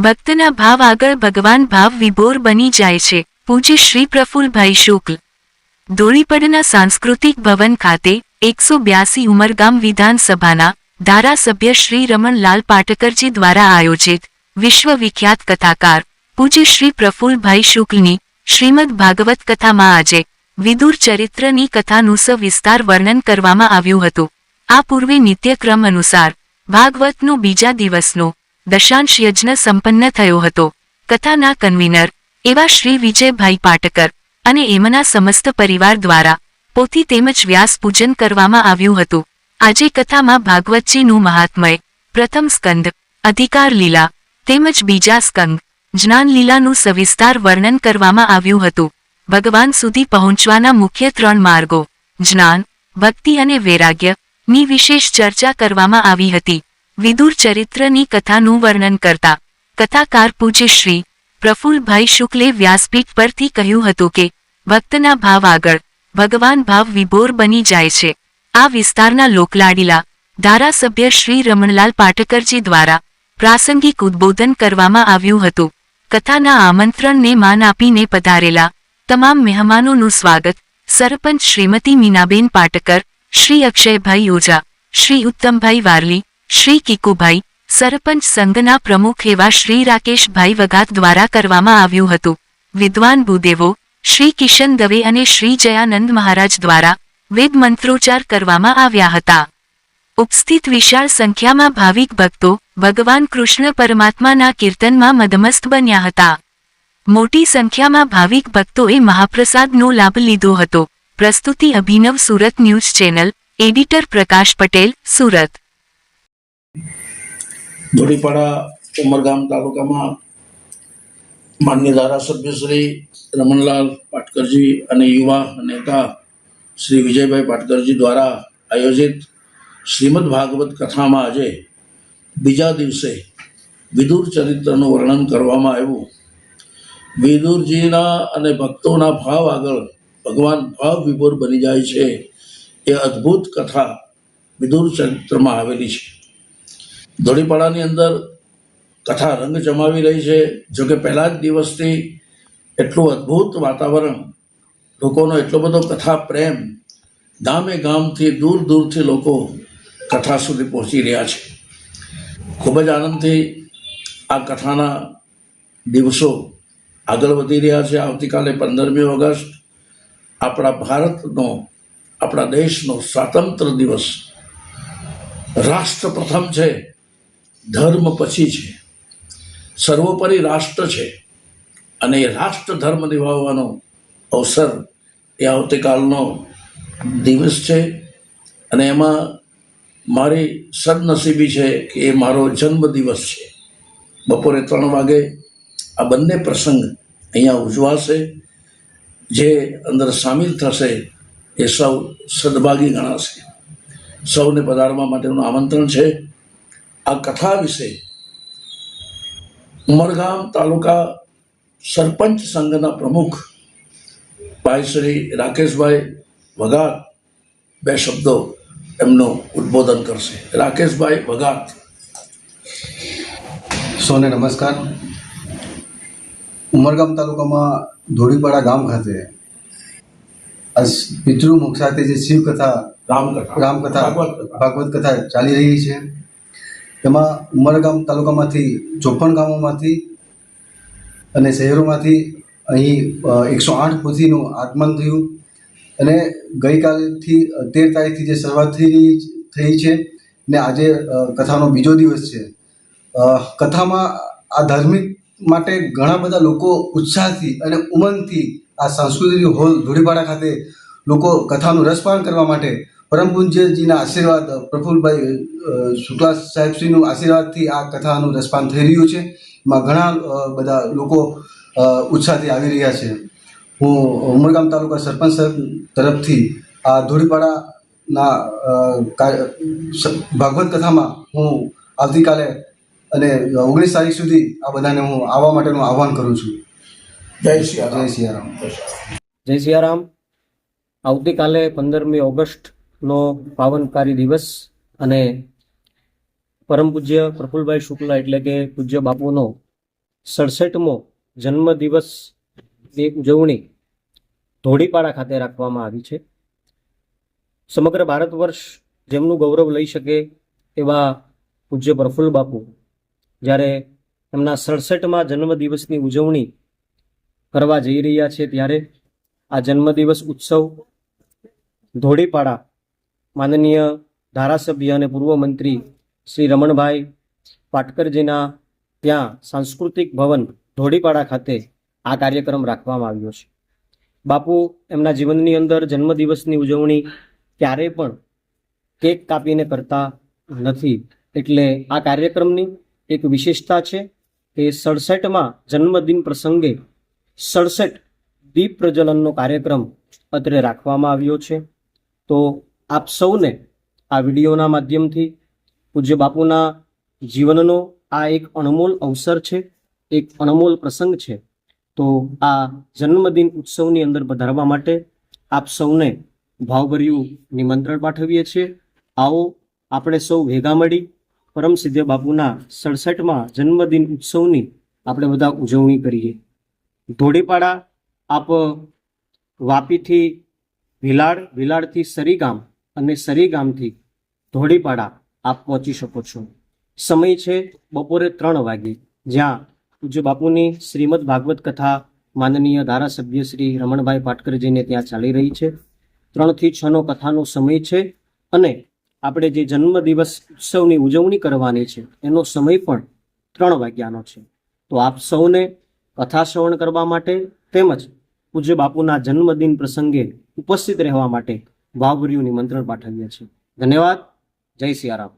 ભક્તના ભાવ આગળ ભગવાન ભાવ વિભોર બની જાય છે. પૂજ્ય શ્રી પ્રફુલ્લભાઈ શુક્લ, ધોળીપડના સાંસ્કૃતિક ભવન ખાતે 182 ઉમરગામ વિધાનસભાના ધારાસભ્ય શ્રી રમણલાલ પાટકરજી દ્વારા આયોજિત વિશ્વવિખ્યાત કથાકાર પૂજ્ય શ્રી પ્રફુલ્લભાઈ શુક્લની શ્રીમદ ભાગવત કથામાં આજે વિદુર ચરિત્રની કથાનું સવિસ્તાર વર્ણન કરવામાં આવ્યું હતું. આ પૂર્વે નિત્યક્રમ અનુસાર ભાગવતનો બીજા દિવસનો દશાંશ યજ્ઞ સંપન્ન થયો હતો. કથાના કન્વીનર એવા શ્રી વિજયભાઈ પાટકર અને એમના સમસ્ત પરિવાર દ્વારા પોથી તેમજ વ્યાસ પૂજન કરવામાં આવ્યું હતું. આજે કથામાં ભાગવતજીનું મહાત્મય, પ્રથમ સ્કંદ અધિકાર લીલા તેમજ બીજા સ્કંદ જ્ઞાન લીલાનું સવિસ્તાર વર્ણન કરવામાં આવ્યું હતું. ભગવાન સુધી પહોંચવાના મુખ્ય 3 માર્ગો જ્ઞાન, ભક્તિ અને વૈરાગ્ય ની વિશેષ ચર્ચા કરવામાં આવી હતી. વિદુર ચરિત્રની કથાનું વર્ણન કરતા કથાકાર પૂજ્ય શ્રી પ્રફુલ્લભાઈ શુક્લે વ્યાસપીઠ પરથી કહ્યું હતું કે ભક્તના ભાવ આગળ ભગવાન ભાવ વિભોર બની જાય છે. આ વિસ્તારના લોકલાડીલા ધારાસભ્ય શ્રી રમણલાલ પાટકરજી દ્વારા પ્રાસંગિક ઉદ્બોધન કરવામાં આવ્યું હતું. કથાના આમંત્રણને માન આપીને પધારેલા તમામ મહેમાનોનું સ્વાગત સરપંચ શ્રીમતી મીનાબેન પાટકર, શ્રી અક્ષયભાઈ ઓઝા, શ્રી ઉત્તમભાઈ વારલી, શ્રી કિકુભાઈ, સરપંચ સંઘના પ્રમુખ એવા શ્રી રાકેશભાઈ વઘાત દ્વારા કરવામાં આવ્યું હતું. વિદ્વાન ભૂદેવો શ્રી કિશન દવે અને શ્રી જયાનંદ મહારાજ દ્વારા વેદ મંત્રોચ્ચાર કરવામાં આવ્યા હતા. ઉપસ્થિત વિશાળ સંખ્યામાં ભાવિક ભક્તો ભગવાન કૃષ્ણ પરમાત્માના કીર્તનમાં મદમસ્ત બન્યા હતા. મોટી સંખ્યામાં ભાવિક ભક્તોએ મહાપ્રસાદનો લાભ લીધો હતો. પ્રસ્તુતિ અભિનવ સુરત ન્યૂઝ ચેનલ, એડિટર પ્રકાશ પટેલ, સુરત. ધોળીપાડા ઉમરગામ તાલુકામાં માન્ય ધારાસભ્ય શ્રી રમણલાલ પાટકરજી અને યુવા નેતા શ્રી વિજયભાઈ પાટકરજી દ્વારા આયોજિત શ્રીમદ ભાગવત કથામાં આજે બીજા દિવસે વિદુર ચરિત્રનું વર્ણન કરવામાં આવ્યું. વિદુરજીના અને ભક્તોના ભાવ આગળ ભગવાન ભાવ વિભોર બની જાય છે એ અદ્ભુત કથા વિદુર ચરિત્રમાં આવેલી છે. ધોળીપાડાની અંદર કથા રંગ જમાવી રહી છે. જોકે પહેલા જ દિવસથી એટલું અદ્ભુત વાતાવરણ, લોકોનો એટલો બધો કથા પ્રેમ, ગામે ગામથી દૂર દૂરથી લોકો કથા સુધી પહોંચી રહ્યા છે. ખૂબ જ આનંદથી આ કથાના દિવસો આગળ વધી રહ્યા છે. આવતીકાલે 15મી ઓગસ્ટ આપણા ભારતનો, આપણા દેશનો સ્વાતંત્ર્ય દિવસ. રાષ્ટ્ર પ્રથમ છે, ધર્મ પછી છે, સર્વોપરી રાષ્ટ્ર છે અને એ રાષ્ટ્ર ધર્મ નિભાવવાનો અવસર એ આવતીકાલનો દિવસ છે. અને એમાં મારી સદનસીબી છે કે એ મારો જન્મદિવસ છે. બપોરે 3 વાગે આ બંને પ્રસંગ અહીંયા ઉજવાશે. જે અંદર સામેલ થશે એ સૌ સદભાગી ગણાશે. સૌને પધારવા માટેનું આમંત્રણ છે. આ કથા વિશે ઉમરગામ તાલુકા સરપંચ સંઘના પ્રમુખ ભાઈ શ્રી રાકેશભાઈ વઘાત 2 શબ્દો એમનું ઉદ્બોધન કરશે. રાકેશભાઈ વઘાત. સૌને નમસ્કાર. ઉમરગામ તાલુકામાં ધોળીપાડા ગામ ખાતે આ પિતૃમુખ સાથે જે શિવકથા, રામકથા, ભાગવત કથા ચાલી રહી છે. તેમાં ઉમરગામ તાલુકામાંથી 54 ગામોમાંથી અને શહેરોમાંથી અહીં 108 પોથીનું આગમન થયું. અને ગઈકાલથી 13 તારીખથી જે શરૂઆત થઈ છે ને આજે કથાનો બીજો દિવસ છે. કથામાં આ ધાર્મિક માટે ઘણા બધા લોકો ઉત્સાહથી અને ઉમંગથી આ સાંસ્કૃતિક હોલ ધોળીપાડા ખાતે લોકો કથાનું રસપાન કરવા માટે પરમ પૂજ્યજીના આશીર્વાદ, પ્રફુલ્લભાઈ શુક્લા સાહેબશ્રીનું આશીર્વાદથી આ કથાનું રસપાન થઈ રહ્યું છે. એમાં ઘણા બધા લોકો ઉત્સાહથી આવી રહ્યા છે. હું ઉમરગામ તાલુકા સરપંચ તરફથી આ ધોળીપાડાના ભાગવત કથામાં હું આવતીકાલે અને 19 તારીખ સુધી આ બધાને હું આવવા માટેનું આહવાન કરું છું. જય સિયારામ. જય સિયારામ. જય સિયારામ. આવતીકાલે 15મી ઓગસ્ટનો પાવનકારી દિવસ અને પરમ પૂજ્ય પ્રફુલ્લભાઈ શુક્લા એટલે કે પૂજ્ય બાપુનો 67મો જન્મદિવસની ઉજવણી ધોળીપાડા ખાતે રાખવામાં આવી છે. સમગ્ર ભારત વર્ષ જેમનું ગૌરવ લઈ શકે એવા પૂજ્ય પ્રફુલ્લ બાપુ જ્યારે એમના 67મા જન્મદિવસની ઉજવણી કરવા જઈ રહ્યા છે ત્યારે આ જન્મદિવસ ઉત્સવ ધોળીપાડા માનનીય ધારાસભ્ય અને પૂર્વ મંત્રી શ્રી રમણભાઈ પાટકરજીના ત્યાં સાંસ્કૃતિક ભવન ધોળીપાડા ખાતે આ કાર્યક્રમ રાખવામાં આવ્યો છે. બાપુ એમના જીવનની અંદર જન્મદિવસની ઉજવણી ક્યારેય પણ કેક કાપીને કરતા નથી, એટલે આ કાર્યક્રમની એક વિશેષતા છે કે 67મા જન્મદિન પ્રસંગે 67 દીપ પ્રજ્વલનનો કાર્યક્રમ અત્રે રાખવામાં આવ્યો છે. તો આપ સૌને આ વિડીયોના માધ્યમથી પૂજ્ય બાપુના જીવનનો આ એક અણમોલ અવસર છે, એક અણમોલ પ્રસંગ છે. તો આ જન્મદિન ઉત્સવની અંદર પધારવા માટે આપ સૌને ભાવભર્યું નિમંત્રણ પાઠવીએ છીએ. આવો આપણે સૌ ભેગા મળી પરમ સિદ્ધ બાપુના 67મા જન્મદિન ઉત્સવની આપણે બધા ઉજવણી કરીએ. ધોળીપાડા આપ વાપીથી ભીલાડ, ભીલાડથી સરીગામ અને સરીગામથી ધોળીપાડા આપ પહોંચી શકો છો. સમય છે બપોરે 3 વાગે, જ્યાં પૂજ્ય બાપુની શ્રીમદ ભાગવત કથા માનનીય ધારાસભ્ય શ્રી રમણભાઈ પાટકરજીને ત્યાં ચાલી રહી છે. 3 થી 6નો કથાનો સમય છે અને આપણે જે જન્મદિવસ ઉત્સવની ઉજવણી કરવાની છે એનો સમય પણ 3 વાગ્યાનો છે. તો આપ સૌને કથા શ્રવણ કરવા માટે તેમજ પૂજ્ય બાપુના જન્મદિન પ્રસંગે ઉપસ્થિત રહેવા માટે ભાવભર્યું નિમંત્રણ પાઠવીએ છીએ. ધન્યવાદ. જય સિયારામ.